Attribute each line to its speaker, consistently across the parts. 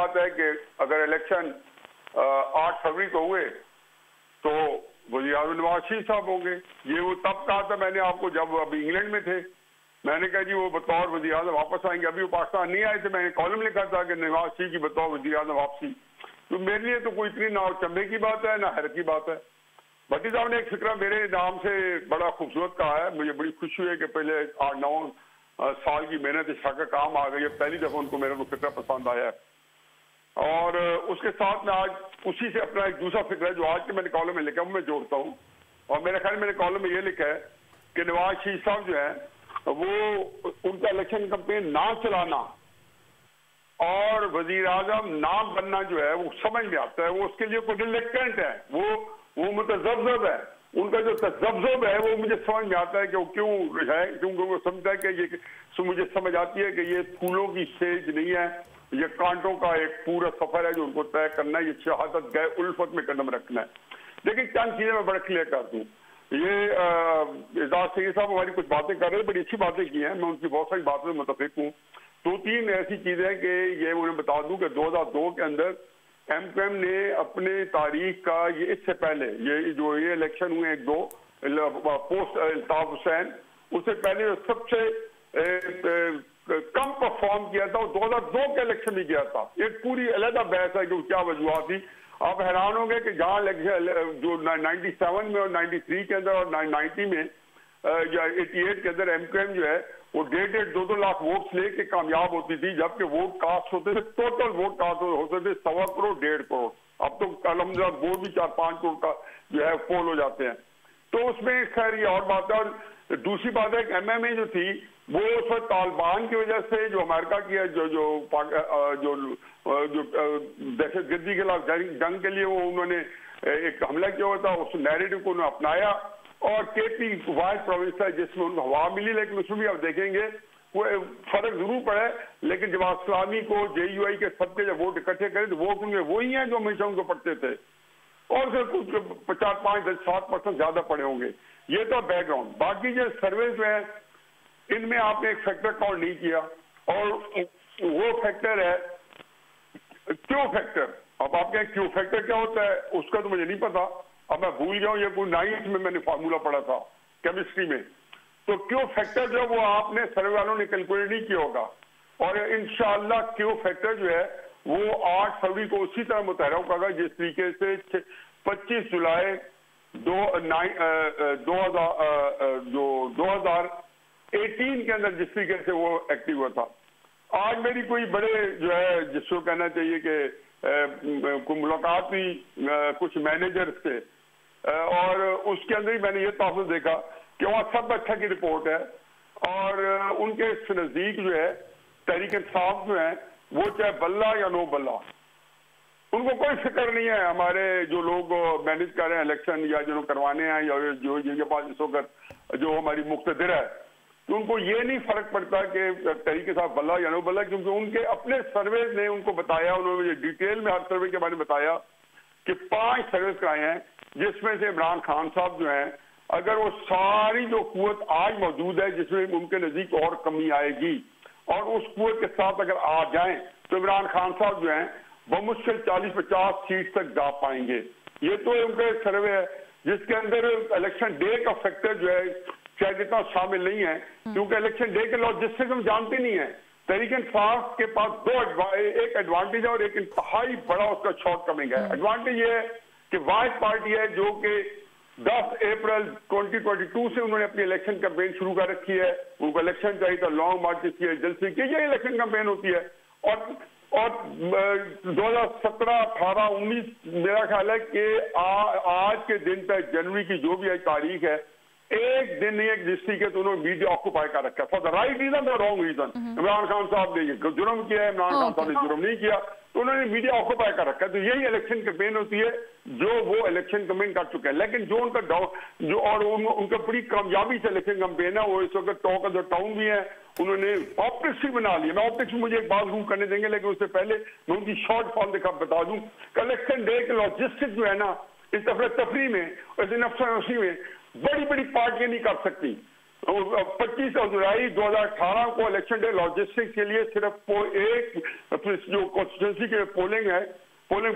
Speaker 1: बात है कि अगर इलेक्शन 8 फरवरी को हुए तो वज़ीर आज़म नवाज शरीफ साहब होंगे। ये वो तब कहा था मैंने आपको जब अभी इंग्लैंड में थे, मैंने कहा जी वो बतौर वज़ीर आज़म वापस आएंगे। अभी वो पाकिस्तान नहीं आए थे, मैंने कॉलम लिखा था कि नवाज शरीफ की बतौर वज़ीर आज़म वापसी। तो मेरे लिए तो कोई इतनी ना चंबे की बात है ना हैरत की बात है। भट्टी साहब ने एक फिक्रा मेरे नाम से बड़ा खूबसूरत कहा है, मुझे बड़ी खुशी हुई कि पहले 8-9 साल की मेहनत इस का काम आ गई है। पहली दफा उनको मेरा वो फिक्रा पसंद आया है। और उसके साथ में आज उसी से अपना एक दूसरा फिक्र है जो आज के मैंने कॉलम में लिखा है वो मैं जोड़ता हूँ। और मेरे ख्याल मैंने कॉलम में ये लिखा है कि नवाज शरीफ साहब जो है वो उनका इलेक्शन कैंपेन ना चलाना और वजीर आजम ना बनना जो है वो समझ में आता है। वो उसके लिए कोई रिलेक्टेंट है, वो मुतज़ब्ज़ब है। उनका जो तज़ब्ज़ुब है वो मुझे समझ में आता है कि वो क्यों है, क्योंकि वो समझता है कि ये मुझे समझ आती है कि ये फूलों की सेज नहीं है, ये कांटों का एक पूरा सफर है जो उनको तय करना है। ये शहादत गए उल्फत में कदम रखना है। देखिए चंद चीजें मैं बड़ा क्लियर कर दूं। ये एजाज सईद साहब हमारी कुछ बातें कर रहे हैं, बड़ी अच्छी बातें की हैं, मैं उनकी बहुत सारी बातों में मुतफिक हूँ। 2-3 ऐसी चीजें हैं कि ये उन्हें बता दूं कि 2002 के अंदर एमक्यूएम ने अपने तारीख का ये इससे पहले ये इलेक्शन हुए 1-2 पोस्ट अल्ताफ हुसैन, उससे पहले सबसे कम परफॉर्म किया था, 2002 के इलेक्शन में किया था। एक पूरी अलग बहस है कि क्या वजूहत थी। आप हैरान होंगे कि जहां जो 97 में और 93 के अंदर और 90 में या 88 के अंदर एमक्यूएम जो है वो 1.5 2 लाख वोट्स लेके कामयाब होती थी, जबकि वोट कास्ट होते थे, टोटल वोट कास्ट होते थे 1.25 करोड़ 1.5 करोड़। अब तो अलहमदुलिल्लाह वोट भी 4-5 करोड़ का जो है पोल हो जाते हैं। तो उसमें खैर ये और बात है। और दूसरी बात है कि एमएमए जो थी वो उस वक्त तालिबान की वजह से जो अमेरिका की है जो दहशतगर्दी के खिलाफ जंग के लिए वो उन्होंने एक हमला किया हुआ था, उस नैरेटिव को उन्होंने अपनाया। और केपी वाइस प्रोविंस है जिसमें उनको हवा मिली, लेकिन उसमें भी आप देखेंगे वो फर्क जरूर पड़ा है। लेकिन जमात इस्लामी को जेयूआई के सबके जब वोट इकट्ठे करे तो वोट उनके वही हैं जो हमेशा उनको पढ़ते थे, और फिर कुछ 4-5-7% ज्यादा पड़े होंगे। ये तो बैकग्राउंड। बाकी जो सर्वेज में इनमें आपने एक फैक्टर काउंट नहीं किया, और वो फैक्टर है क्यों फैक्टर। अब आपके क्यों फैक्टर क्या होता है उसका तो मुझे नहीं पता, अब मैं भूल गया हूं। ये कोई 9th में मैंने फार्मूला पढ़ा था केमिस्ट्री में। तो क्यों फैक्टर जो वो आपने सर्वे वालों ने कैलकुलेट नहीं किया होगा, और इंशाअल्लाह क्यों फैक्टर जो है वो 8 फरवरी को उसी तरह मुतहर्रिक होगा जिस तरीके से 25 जुलाई 2018 के अंदर जिस तरीके से वो एक्टिव हुआ था। आज मेरी कोई बड़े जो है जिसको कहना चाहिए कि कोई मुलाकात हुई कुछ मैनेजर से, और उसके अंदर ही मैंने ये तहफ़्फ़ुज़ देखा कि वहाँ सब अच्छा की रिपोर्ट है, और उनके नज़दीक जो है तहरीक इंसाफ जो है वो चाहे बल्ला या नो बल्ला, उनको कोई फिक्र नहीं है हमारे जो लोग मैनेज कर रहे हैं इलेक्शन या जो करवाने हैं या जो जिनके पास इस वक्त जो हमारी मुख्तदिर है, तो उनको ये नहीं फर्क पड़ता कि तहरीक साहब बल्ला या नो बल्ला, क्योंकि उनके अपने सर्वे ने उनको बताया, उन्होंने मुझे डिटेल में हर सर्वे के बारे में बताया कि 5 सर्वे कराए हैं, जिसमें से इमरान खान साहब जो हैं अगर वो सारी जो कुव्वत आज मौजूद है जिसमें उनके नजदीक और कमी आएगी और उस कुव्वत के साथ अगर आ जाएं तो इमरान खान साहब जो हैं बमुश्किल 40-50 सीट तक जा पाएंगे। ये तो उनके सर्वे है जिसके अंदर इलेक्शन डे का फैक्टर जो है शायद इतना शामिल नहीं है, क्योंकि इलेक्शन डे के लॉजिस्टिक्स हम जानते नहीं है। तहरीक इंसाफ के पास एक एडवांटेज है और एक इंतहाई बड़ा उसका शॉर्ट कमिंग है। एडवांटेज ये है कि वाहिद पार्टी है जो कि 10 अप्रैल 2022 से उन्होंने अपनी इलेक्शन कैंपेन शुरू कर रखी है। उनको इलेक्शन चाहिए था, लॉन्ग मार्चेस किए, जलसे किए, ये इलेक्शन कैंपेन होती है। और 2017, 18, 19 मेरा ख्याल है कि आज के दिन तक जनवरी की जो भी तारीख है, एक दिन नहीं एक डिस्ट्रिक्ट है तो उन्होंने मीडिया ऑक्यूपाई कर रखा है for the right reason the wrong reason. Imran Khan साहब ने जुर्म किया है, इमरान खान साहब ने जुर्म नहीं किया, तो उन्होंने मीडिया ऑक्यूपाई कर रखा है। तो यही इलेक्शन कैंपेन होती है जो वो इलेक्शन कैंपेन कर चुके हैं। लेकिन जो उनका जो और उनका बड़ी कामयाबी से इलेक्शन कैंपेन है वो इस वक्त टॉक ऑफ द टाउन भी है। उन्होंने ऑप्टिक्स भी बना लिया। मैं ऑप्टिक्स में मुझे एक बात रूम करने देंगे, लेकिन उससे पहले मैं उनकी शॉर्ट फॉर्म दिखा बता दूं। इलेक्शन डे के लॉजिस्टिक्स जो है ना, इस अफरा तफरी में और इस नफसा में बड़ी बड़ी पार्टियां नहीं कर सकती। 25 जुलाई 2018 को इलेक्शन डे लॉजिस्टिक्स के लिए सिर्फ एक जो कॉन्स्टिट्यूंसी के पोलिंग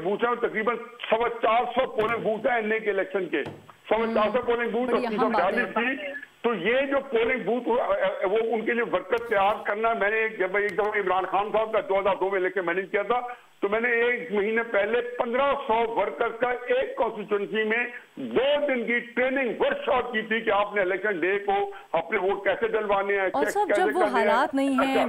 Speaker 1: बूथ है, तकरीबन 450 पोलिंग बूथ है एनए के इलेक्शन के, 450 पोलिंग बूथ और 342 थी। तो ये जो पोलिंग बूथ वो उनके लिए वर्कर तैयार करना, मैंने जब एक दफा इमरान खान साहब का 2002 में इलेक्शन मैनेज किया था, तो मैंने एक महीने पहले 1500 वर्कर्स का एक कॉन्स्टिट्यूंसी में 2 दिन की ट्रेनिंग वर्कशॉप की थी कि आपने इलेक्शन डे को अपने वोट कैसे डलवाने हैं,
Speaker 2: और सब जब वो हालात नहीं है